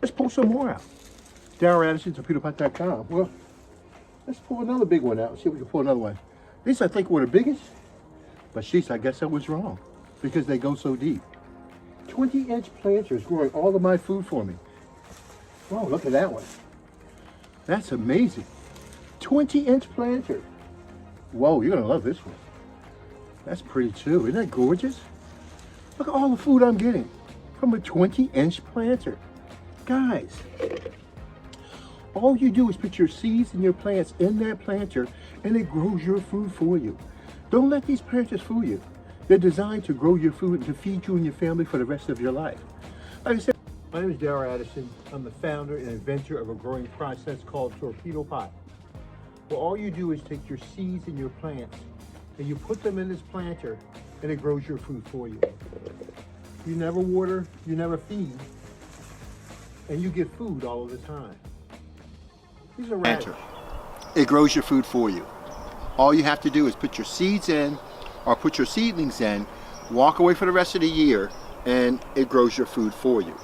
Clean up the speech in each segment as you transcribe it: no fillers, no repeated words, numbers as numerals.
Let's pull some more out. Darren Addison, torpedopot.com. Well, let's pull another big one out. See if we can pull another one. These I think were the biggest, but sheesh, I guess I was wrong because they go so deep. 20-inch planters growing all of my food for me. Oh, look at that one. That's amazing. 20-inch planter. Whoa, you're gonna love this one. That's pretty too. Isn't that gorgeous? Look at all the food I'm getting from a 20-inch planter. Guys, all you do is put your seeds and your plants in that planter and it grows your food for you. Don't let these planters fool you. They're designed to grow your food and to feed you and your family for the rest of your life. Like I said, my name is Darren Addison. I'm the founder and inventor of a growing process called Torpedo Pot. Well, all you do is take your seeds and your plants and you put them in this planter and it grows your food for you. You never water, you never feed, and you get food all of the time. These are radish. It grows your food for you. All you have to do is put your seeds in or put your seedlings in, walk away for the rest of the year, and it grows your food for you.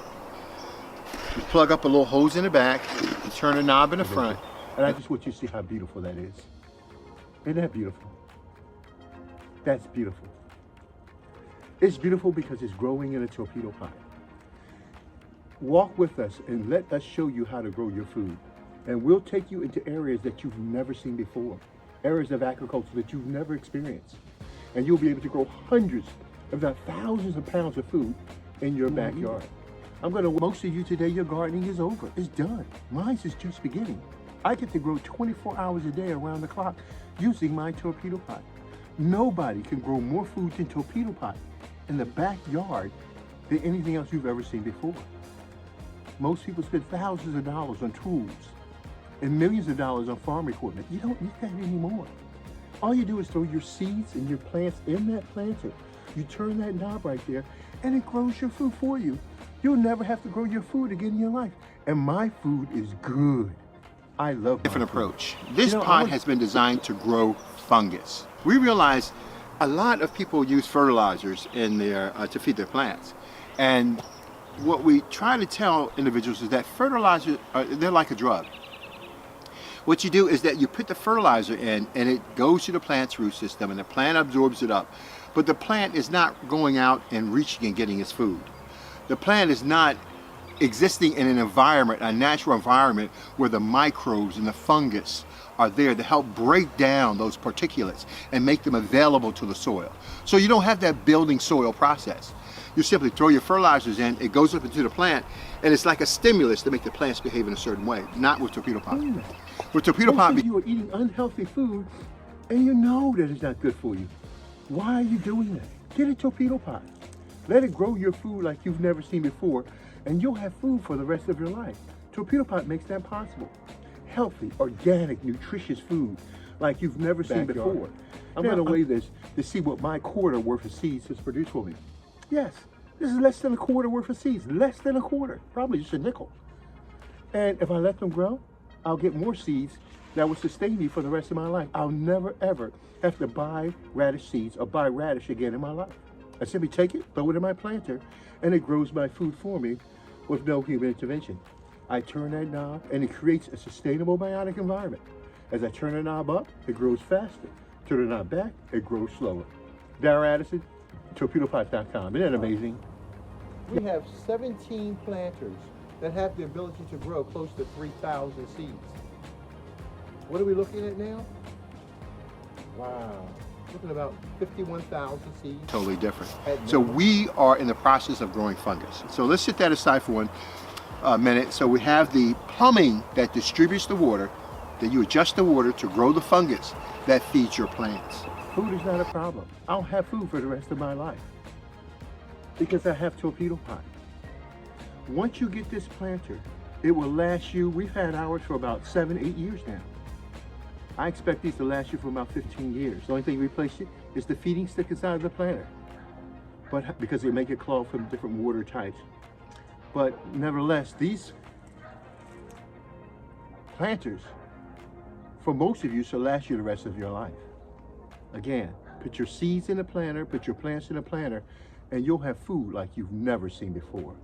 You plug up a little hose in the back, you turn a knob in the front, and I just want you to see how beautiful that is. Isn't that beautiful? That's beautiful. It's beautiful because it's growing in a torpedo pot. Walk with us and let us show you how to grow your food. And we'll take you into areas that you've never seen before, areas of agriculture that you've never experienced. And you'll be able to grow hundreds, if not thousands of pounds of food in your backyard. Most of you today, your gardening is over. It's done. Mine is just beginning. I get to grow 24 hours a day around the clock using my torpedo pot. Nobody can grow more food than torpedo pot in the backyard than anything else you've ever seen before. Most people spend thousands of dollars on tools and millions of dollars on farm equipment. You don't need that anymore. All you do is throw your seeds and your plants in that planter. You turn that knob right there and it grows your food for you. You'll never have to grow your food again in your life. And my food is good. I love different approach. This pot has been designed to grow fungus. We realize a lot of people use fertilizers in their to feed their plants. And what we try to tell individuals is that fertilizers, they're like a drug. What you do is that you put the fertilizer in and it goes to the plant's root system and the plant absorbs it up. But the plant is not going out and reaching and getting its food. The plant is not existing in an environment, a natural environment where the microbes and the fungus are there to help break down those particulates and make them available to the soil. So you don't have that building soil process. You simply throw your fertilizers in, it goes up into the plant, and it's like a stimulus to make the plants behave in a certain way, not with torpedo pot. With torpedo pot, you are eating unhealthy food and you know that it's not good for you. Why are you doing that? Get a torpedo pot. Let it grow your food like you've never seen before, and you'll have food for the rest of your life. Torpedo pot makes that possible. Healthy, organic, nutritious food like you've never seen before. I'm going to weigh this to see what my quarter worth of seeds has produced for me. Yes, this is less than a quarter worth of seeds. Less than a quarter, probably just a nickel. And if I let them grow, I'll get more seeds that will sustain me for the rest of my life. I'll never ever have to buy radish seeds or buy radish again in my life. I simply take it, throw it in my planter, and it grows my food for me with no human intervention. I turn that knob and it creates a sustainable biotic environment. As I turn the knob up, it grows faster. Turn the knob back, it grows slower. Darren Addison, torpedopot.com. Isn't that amazing? We have 17 planters that have the ability to grow close to 3,000 seeds. What are we looking at now? Wow. Looking at about 51,000 seeds. Totally different. So we are in the process of growing fungus. So let's set that aside for one minute. So we have the plumbing that distributes the water, that you adjust the water to grow the fungus that feeds your plants. Food is not a problem. I'll have food for the rest of my life because I have torpedo pot. Once you get this planter, it will last you, we've had ours for about 7-8 years now. I expect these to last you for about 15 years. The only thing you replace it is the feeding stick inside the planter, but because they make it clog from different water types. But nevertheless, these planters, for most of you, should last you the rest of your life. Again, put your seeds in a planter, put your plants in a planter, and you'll have food like you've never seen before.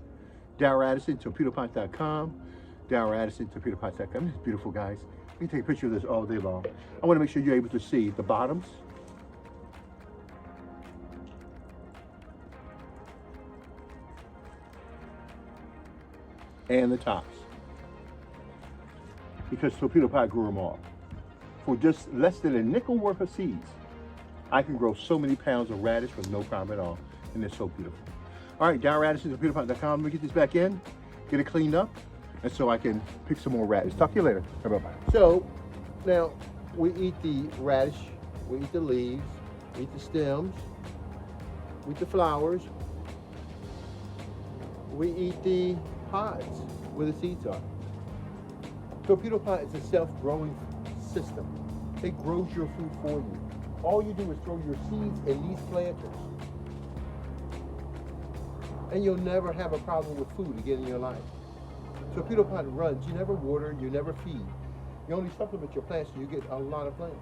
DarrylAddisonTorpedoPots.com. DarrylAddisonTorpedoPots.com. This is beautiful, guys. You can take a picture of this all day long. I want to make sure you're able to see the bottoms. And the tops. Because Torpedo Pot grew them all. For just less than a nickel worth of seeds, I can grow so many pounds of radish with no problem at all. And they're so beautiful. All right, DarrylAddisonTorpedoPot.com. Let me get this back in, get it cleaned up, and so I can pick some more radish. Talk to you later. Bye-bye. So, now, we eat the radish, we eat the leaves, we eat the stems, we eat the flowers, we eat the pods where the seeds are. Torpedo Pot is a self-growing system. It grows your food for you. All you do is throw your seeds in these planters. And you'll never have a problem with food again in your life. Torpedo Pot runs. You never water, you never feed. You only supplement your plants and you get a lot of plants.